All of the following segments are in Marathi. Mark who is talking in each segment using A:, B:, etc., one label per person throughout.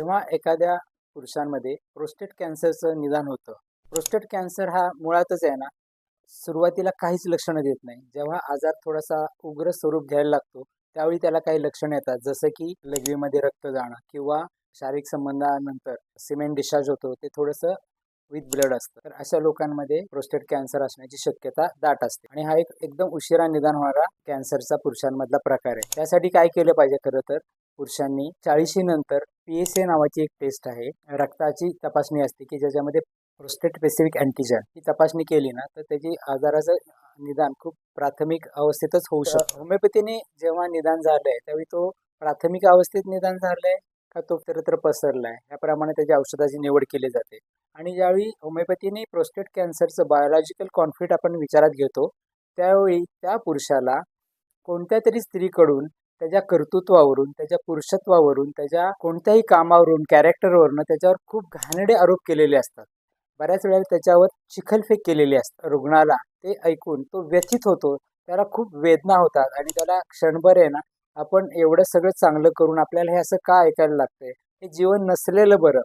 A: जेव्हा एखाद्या पुरुषांमध्ये प्रोस्टेट कॅन्सरचं निदान होतं. प्रोस्टेट कॅन्सर हा मुळातच आहे ना, सुरुवातीला काहीच लक्षणं देत नाही. जेव्हा आजार थोडासा उग्र स्वरूप घ्यायला लागतो, त्यावेळी त्याला काही लक्षणं येतात. जसं की लघवीमध्ये रक्त जाणं किंवा शारीरिक संबंधानंतर सिमेंट डिस्चार्ज होतो, ते थोडंसं विथ ब्लड असतं. तर अशा लोकांमध्ये प्रोस्टेट कॅन्सर असण्याची शक्यता दाट असते आणि हा एक एकदम उशिरा निदान होणारा कॅन्सरचा पुरुषांमधला प्रकार आहे. त्यासाठी काय केलं पाहिजे खरं तर पुरुषांनी 40 नंतर PSA नावाची एक टेस्ट आहे. रक्ताची तपासणी असते की ज्याच्यामध्ये प्रोस्टेट स्पेसिफिक अँटीजन ही तपासणी केली ना तर त्याची आजाराचं निदान खूप प्राथमिक अवस्थेतच होऊ शकतं. होमिओपॅथीने जेव्हा निदान झालंय त्यावेळी तो प्राथमिक अवस्थेत निदान झालंय का तो इतरत्र पसरलाय याप्रमाणे त्याच्या औषधाची निवड केली जाते. आणि ज्यावेळी होमिओपॅथीने प्रोस्टेट कॅन्सरचं बायोलॉजिकल कॉन्फ्लिक्ट आपण विचारात घेतो त्यावेळी त्या पुरुषाला कोणत्या तरी स्त्रीकडून त्याच्या कर्तृत्वावरून, त्याच्या पुरुषत्वावरून, त्याच्या कोणत्याही कामावरून, कॅरेक्टरवरून त्याच्यावर खूप घाणेरडे आरोप केलेले असतात. बऱ्याच वेळेला त्याच्यावर चिखलफेक केलेली असते. रुग्णाला ते ऐकून तो व्यथित होतो. त्याला खूप वेदना होतात आणि त्याला क्षणभर आहे ना, आपण एवढं सगळं चांगलं करून आपल्याला हे असं का ऐकायला लागतंय? हे जीवन नसलेलं बरं.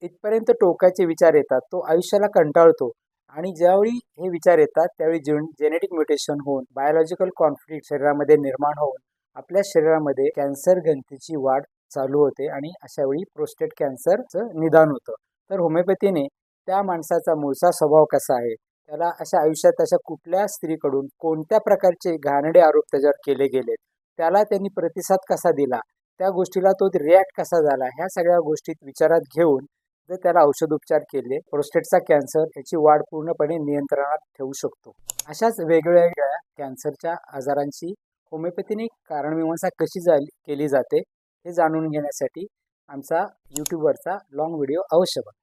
A: इथपर्यंत टोकाचे विचार येतात. तो आयुष्याला कंटाळतो आणि ज्यावेळी हे विचार येतात त्यावेळी जेनेटिक म्युटेशन होऊन बायोलॉजिकल कॉन्फ्लिक्ट शरीरामध्ये निर्माण होऊन आपल्या शरीरामध्ये कॅन्सर ग्रंथीची वाढ चालू होते आणि अशा वेळी प्रोस्टेट कॅन्सरचं निदान होतं. तर होमिओपॅथीने त्या माणसाचा मूळचा स्वभाव कसा आहे, त्याला अशा आयुष्यात अशा कुठल्या स्त्रीकडून कोणत्या प्रकारचे घाणेरडे आरोप त्याच्यावर केले गेलेत, त्याला त्यांनी प्रतिसाद कसा दिला, त्या गोष्टीला तो रिॲक्ट कसा झाला, ह्या सगळ्या गोष्टीत विचारात घेऊन जर त्याला औषधोपचार केले, प्रोस्टेटचा कॅन्सर याची वाढ पूर्णपणे नियंत्रणात ठेवू शकतो. अशाच वेगवेगळ्या कॅन्सरच्या आजारांची होमिओपॅथीने कारणमीमांसा कशी केली जाते हे जाणून घेण्यासाठी आमचा यूट्यूबवरचा लॉंग व्हिडिओ अवश्य बघा.